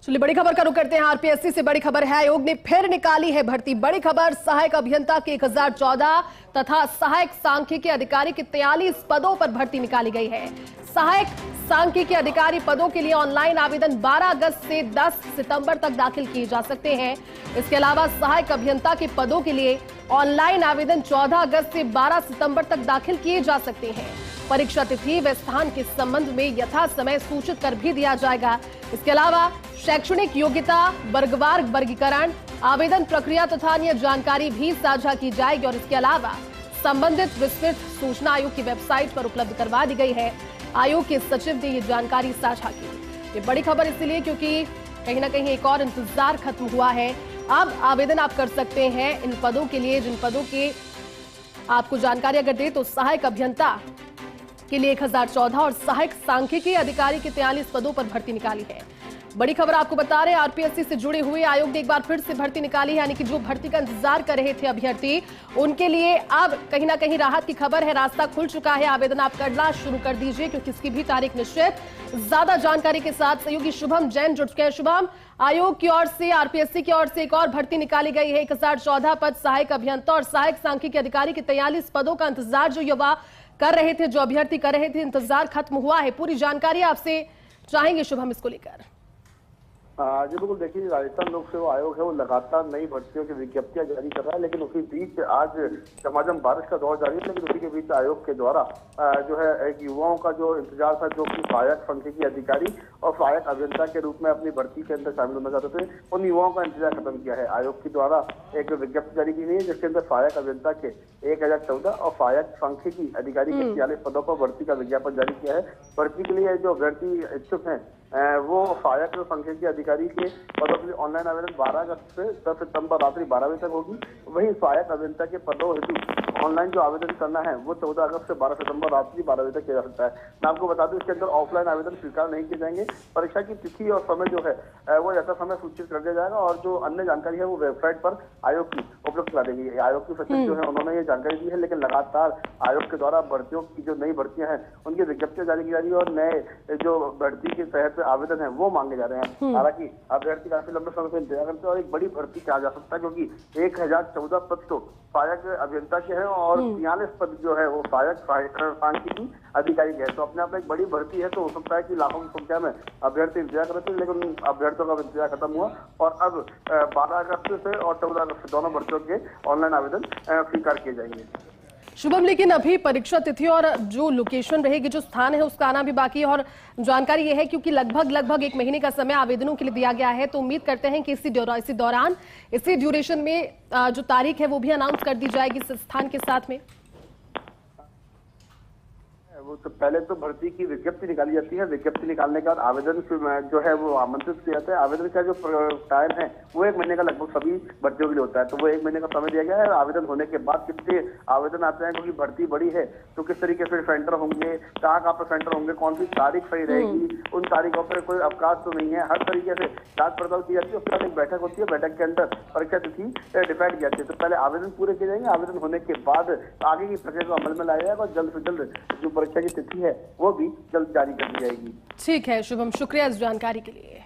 चलिए बड़ी खबर का रुख करते हैं। आरपीएससी से बड़ी खबर है, आयोग ने फिर निकाली है भर्ती। बड़ी खबर, सहायक अभियंता के 1014 तथा सहायक सांख्यिकी अधिकारी के 43 पदों पर भर्ती निकाली गई है। सहायक सांख्यिकी अधिकारी पदों के लिए ऑनलाइन आवेदन 12 अगस्त से 10 सितंबर तक दाखिल किए जा सकते हैं। इसके अलावा सहायक अभियंता के पदों के लिए ऑनलाइन आवेदन 14 अगस्त से 12 सितंबर तक दाखिल किए जा सकते हैं। परीक्षा तिथि व स्थान के संबंध में यथा समय सूचित कर भी दिया जाएगा। इसके अलावा शैक्षणिक योग्यता, वर्गवार वर्गीकरण, आवेदन प्रक्रिया तथा अन्य जानकारी भी साझा की जाएगी और इसके अलावा संबंधित विस्तृत सूचना आयोग की वेबसाइट पर उपलब्ध करवा दी गई है। आयोग के सचिव ने ये जानकारी साझा की। ये बड़ी खबर इसलिए क्योंकि कहीं ना कहीं एक और इंतजार खत्म हुआ है। अब आवेदन आप कर सकते हैं इन पदों के लिए, जिन पदों के आपको जानकारी अगर दे तो सहायक अभियंता के लिए 1014 और सहायक सांख्यिकी अधिकारी के 43 पदों पर भर्ती निकाली है। बड़ी खबर आपको बता रहे हैं, आरपीएससी से जुड़े हुए आयोग ने एक बार फिर से भर्ती निकाली है, यानी कि जो भर्ती का इंतजार कर रहे थे अभ्यर्थी, उनके लिए अब कहीं ना कहीं राहत की खबर है। रास्ता खुल चुका है, आवेदन आप करना शुरू कर दीजिए क्योंकि इसकी भी तारीख निश्चित। ज्यादा जानकारी के साथ सहयोगी शुभम जैन जुट चुके हैं। शुभम, आयोग की ओर से, आरपीएससी की ओर से एक और भर्ती निकाली गई है। 1014 पद सहायक अभियंता और सहायक सांख्यिकी अधिकारी के 43 पदों का इंतजार जो युवा कर रहे थे, जो अभ्यर्थी कर रहे थे, इंतजार खत्म हुआ है। पूरी जानकारी आपसे चाहेंगे शुभम इसको लेकर। जी बिल्कुल, देखिए राजस्थान लोक सेवा आयोग है वो लगातार नई भर्तियों की विज्ञप्तियां जारी कर रहा है, लेकिन उसी बीच आज झमाझम बारिश का दौर जारी है, लेकिन उसी के बीच आयोग के द्वारा जो है एक युवाओं का जो इंतजार था, जो कि सहायक सांख्यिकी अधिकारी और सहायक अभियंता के रूप में अपनी भर्ती के अंदर शामिल होना चाहते थे, उन युवाओं का इंतजार खत्म किया है। आयोग के द्वारा एक विज्ञप्ति जारी की गई है जिसके अंदर सहायक अभियंता के 1014 और सहायक सांख्यिकी अधिकारी के 43 पदों पर भर्ती का विज्ञापन जारी किया है। भर्ती के लिए जो अभ्यर्थी इच्छुक हैं वो सहायक सांख्यिकी अधिकारी के पदों के लिए ऑनलाइन आवेदन 12 अगस्त से 10 सितंबर रात्रि 12 बजे तक होगी। वहीं सहायक अभियंता के पदों हेतु ऑनलाइन जो आवेदन करना है वो 14 अगस्त से 12 सितंबर रात्रि 12 बजे तक किया जा सकता है। मैं आपको बता दूं, इसके अंदर ऑफलाइन आवेदन स्वीकार नहीं किए जाएंगे। परीक्षा की तिथि और समय जो है वो ऐसा समय सूचित कर दिया जाएगा और जो अन्य जानकारी है वो वेबसाइट पर आयोग की उपलब्ध करा देगी। आयोग के सचिव जो है उन्होंने ये जानकारी दी है, लेकिन लगातार आयोग के द्वारा भर्तियों की जो नई भर्तियां हैं उनकी विज्ञप्तियां जारी की जा रही है और नए जो भर्ती के तहत आवेदन है वो मांगे जा रहे हैं। हालांकि अभ्यर्थी काफी लंबे समय से इंतजार करते हैं और एक बड़ी भर्ती कहा जा सकता है क्योंकि 1014 पद तो सहायक अभियंता के हैं और 43 पद जो है वो सहायक सांख्यिकी अधिकारी के हैं। तो अपने आप में एक बड़ी भर्ती है, तो हो सकता है कि लाखों की संख्या में अभ्यर्थी इंतजार करते हैं, लेकिन अभ्यर्थियों का इंतजार खत्म हुआ और अब 12 अगस्त से और 14 अगस्त से दोनों भर्तियों के ऑनलाइन आवेदन स्वीकार किए जाएंगे। शुभम, लेकिन अभी परीक्षा तिथि और जो लोकेशन रहेगी, जो स्थान है, उसका आना भी बाकी है और जानकारी ये है क्योंकि लगभग 1 महीने का समय आवेदनों के लिए दिया गया है, तो उम्मीद करते हैं कि इसी ड्यूरेशन में जो तारीख है वो भी अनाउंस कर दी जाएगी इस स्थान के साथ में। वो तो पहले तो भर्ती की विज्ञप्ति निकाली जाती है, विज्ञप्ति निकालने के बाद आवेदन जो है वो आमंत्रित किया जाता है। आवेदन का जो टाइम है वो 1 महीने का लगभग सभी भर्तियों के लिए होता है, तो वो 1 महीने का समय दिया गया है। आवेदन होने के बाद कितने आवेदन आते हैं, क्योंकि भर्ती बड़ी है तो किस तरीके से सेंटर होंगे, कहाँ पर सेंटर होंगे, कौन सी तारीख सही रहेगी, उन तारीखों पर कोई अवकाश तो नहीं है। हर तरीके से जांच पड़ताल की जाती है, उसके बाद एक बैठक होती है, बैठक के अंदर परीक्षा तिथि डिसाइड की जाती है। तो पहले आवेदन पूरे किए जाएंगे, आवेदन होने के बाद आगे की प्रक्रिया को अमल में लाया जाएगा और जल्द से जल्द जो परीक्षा की तिथि है वो भी जल्द जारी कर दी जाएगी। ठीक है शुभम, शुक्रिया इस जानकारी के लिए।